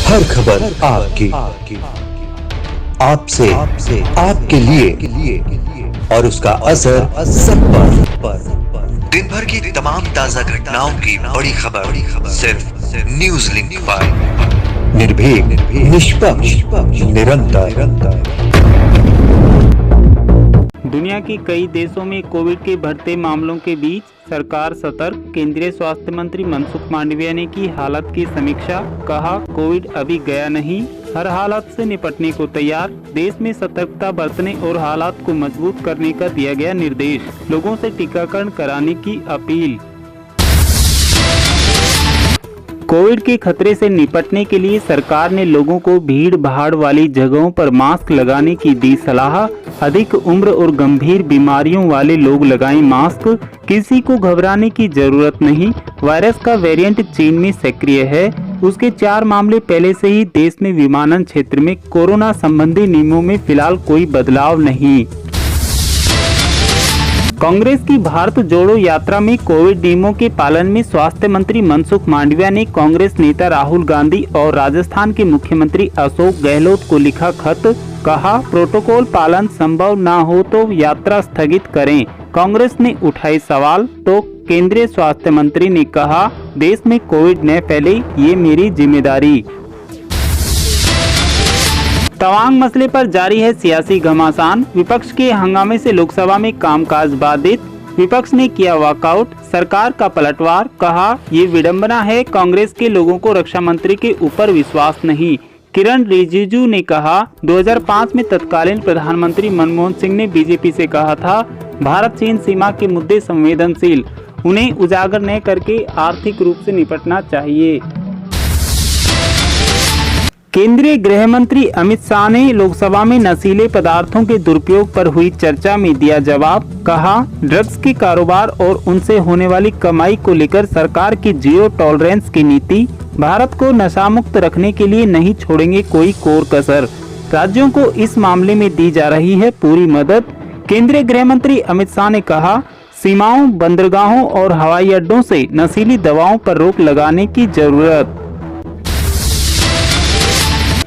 हर खबर आपकी, आपसे, आपके लिए और उसका असर सब पर। दिन भर की तमाम ताजा घटनाओं की बड़ी खबर सिर्फ न्यूज लिंक पर। निर्भीक, निष्पक्ष, निरंतर। दुनिया के कई देशों में कोविड के बढ़ते मामलों के बीच सरकार सतर्क। केंद्रीय स्वास्थ्य मंत्री मनसुख मांडविया ने की हालत की समीक्षा। कहा, कोविड अभी गया नहीं, हर हालत से निपटने को तैयार। देश में सतर्कता बरतने और हालात को मजबूत करने का दिया गया निर्देश। लोगों से टीकाकरण कराने की अपील। कोविड के खतरे से निपटने के लिए सरकार ने लोगों को भीड़ भाड़ वाली जगहों पर मास्क लगाने की दी सलाह। अधिक उम्र और गंभीर बीमारियों वाले लोग लगाएं मास्क, किसी को घबराने की जरूरत नहीं। वायरस का वेरिएंट चीन में सक्रिय है, उसके 4 मामले पहले से ही। देश में विमानन क्षेत्र में कोरोना संबंधी नियमों में फिलहाल कोई बदलाव नहीं। कांग्रेस की भारत जोड़ो यात्रा में कोविड नियमों के पालन में स्वास्थ्य मंत्री मनसुख मांडविया ने कांग्रेस नेता राहुल गांधी और राजस्थान के मुख्यमंत्री अशोक गहलोत को लिखा खत। कहा, प्रोटोकॉल पालन संभव न हो तो यात्रा स्थगित करें। कांग्रेस ने उठाई सवाल तो केंद्रीय स्वास्थ्य मंत्री ने कहा, देश में कोविड न फैले, ये मेरी जिम्मेदारी। तवांग मसले पर जारी है सियासी घमासान। विपक्ष के हंगामे से लोकसभा में कामकाज बाधित। विपक्ष ने किया वॉकआउट, सरकार का पलटवार। कहा, ये विडंबना है, कांग्रेस के लोगों को रक्षा मंत्री के ऊपर विश्वास नहीं। किरण रिजिजू ने कहा, 2005 में तत्कालीन प्रधानमंत्री मनमोहन सिंह ने बीजेपी से कहा था, भारत चीन सीमा के मुद्दे संवेदनशील, उन्हें उजागर न करके आर्थिक रूप से निपटना चाहिए। केंद्रीय गृह मंत्री अमित शाह ने लोकसभा में नशीले पदार्थों के दुरुपयोग पर हुई चर्चा में दिया जवाब। कहा, ड्रग्स के कारोबार और उनसे होने वाली कमाई को लेकर सरकार की जीरो टॉलरेंस की नीति। भारत को नशा मुक्त रखने के लिए नहीं छोड़ेंगे कोई कोर कसर। राज्यों को इस मामले में दी जा रही है पूरी मदद। केंद्रीय गृह मंत्री अमित शाह ने कहा, सीमाओं, बंदरगाहों और हवाई अड्डों से नशीली दवाओं पर रोक लगाने की जरूरत।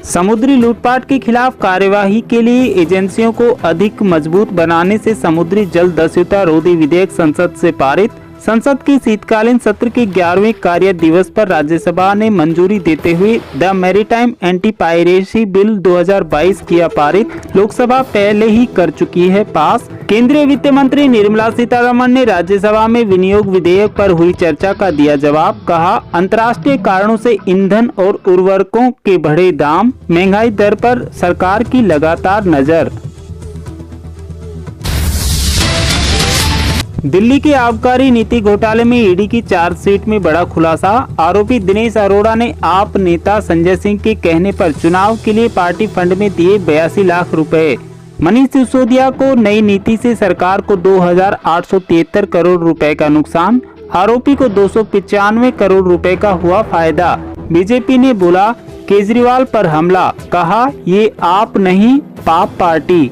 समुद्री लूटपाट के खिलाफ कार्यवाही के लिए एजेंसियों को अधिक मजबूत बनाने से समुद्री जल दस्युता रोधी विधेयक संसद से पारित। संसद के शीतकालीन सत्र के 11वें कार्य दिवस पर राज्यसभा ने मंजूरी देते हुए the maritime anti piracy bill 2022 किया पारित। लोकसभा पहले ही कर चुकी है पास। केंद्रीय वित्त मंत्री निर्मला सीतारमण ने राज्यसभा में विनियोग विधेयक पर हुई चर्चा का दिया जवाब। कहा, अंतर्राष्ट्रीय कारणों से ईंधन और उर्वरकों के बढ़े दाम, महंगाई दर पर सरकार की लगातार नजर। दिल्ली के आबकारी नीति घोटाले में ईडी की चार्जशीट में बड़ा खुलासा। आरोपी दिनेश अरोड़ा ने आप नेता संजय सिंह के कहने पर चुनाव के लिए पार्टी फंड में दिए 82 लाख रुपए। मनीष सिसोदिया को नई नीति से सरकार को 2,873 करोड़ रुपए का नुकसान। आरोपी को 295 करोड़ रुपए का हुआ फायदा। बीजेपी ने बोला केजरीवाल पर हमला। कहा, ये आप नहीं, पाप पार्टी।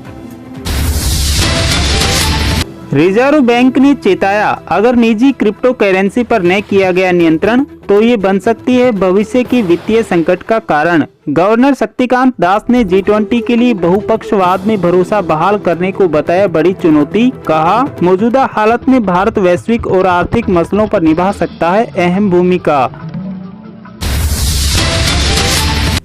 रिजर्व बैंक ने चेताया, अगर निजी क्रिप्टो करेंसी पर न किया गया नियंत्रण तो ये बन सकती है भविष्य की वित्तीय संकट का कारण। गवर्नर शक्तिकांत दास ने G20 के लिए बहुपक्षवाद में भरोसा बहाल करने को बताया बड़ी चुनौती। कहा, मौजूदा हालत में भारत वैश्विक और आर्थिक मसलों पर निभा सकता है अहम भूमिका।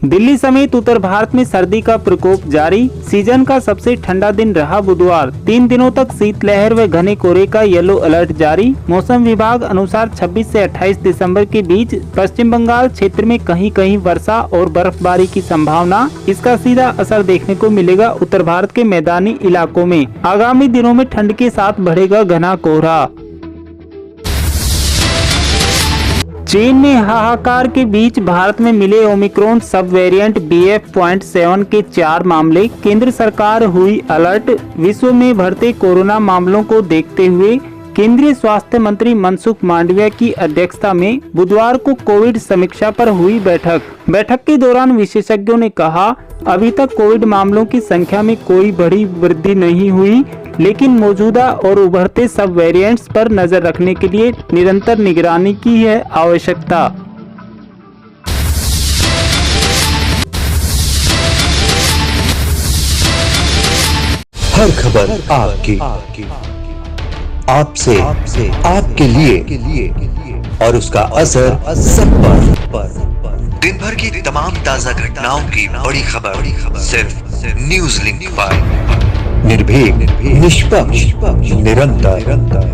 दिल्ली समेत उत्तर भारत में सर्दी का प्रकोप जारी। सीजन का सबसे ठंडा दिन रहा बुधवार। 3 दिनों तक शीतलहर व घने कोहरे का येलो अलर्ट जारी। मौसम विभाग अनुसार 26 से 28 दिसंबर के बीच पश्चिम बंगाल क्षेत्र में कहीं कहीं वर्षा और बर्फबारी की संभावना। इसका सीधा असर देखने को मिलेगा उत्तर भारत के मैदानी इलाकों में। आगामी दिनों में ठंड के साथ बढ़ेगा घना कोहरा। चीन में हाहाकार के बीच भारत में मिले ओमिक्रॉन सब वेरिएंट BF.7 के 4 मामले। केंद्र सरकार हुई अलर्ट। विश्व में बढ़ते कोरोना मामलों को देखते हुए केंद्रीय स्वास्थ्य मंत्री मनसुख मांडविया की अध्यक्षता में बुधवार को कोविड समीक्षा पर हुई बैठक के दौरान विशेषज्ञों ने कहा, अभी तक कोविड मामलों की संख्या में कोई बड़ी वृद्धि नहीं हुई, लेकिन मौजूदा और उभरते सब वेरिएंट्स पर नजर रखने के लिए निरंतर निगरानी की है आवश्यकता। हर खबर आपकी, आपसे, आपके लिए और उसका असर सब पर। दिन भर की तमाम ताजा घटनाओं की बड़ी खबर सिर्फ न्यूज लिंक पर। निर्भीक, निष्पक्ष, निरंतर।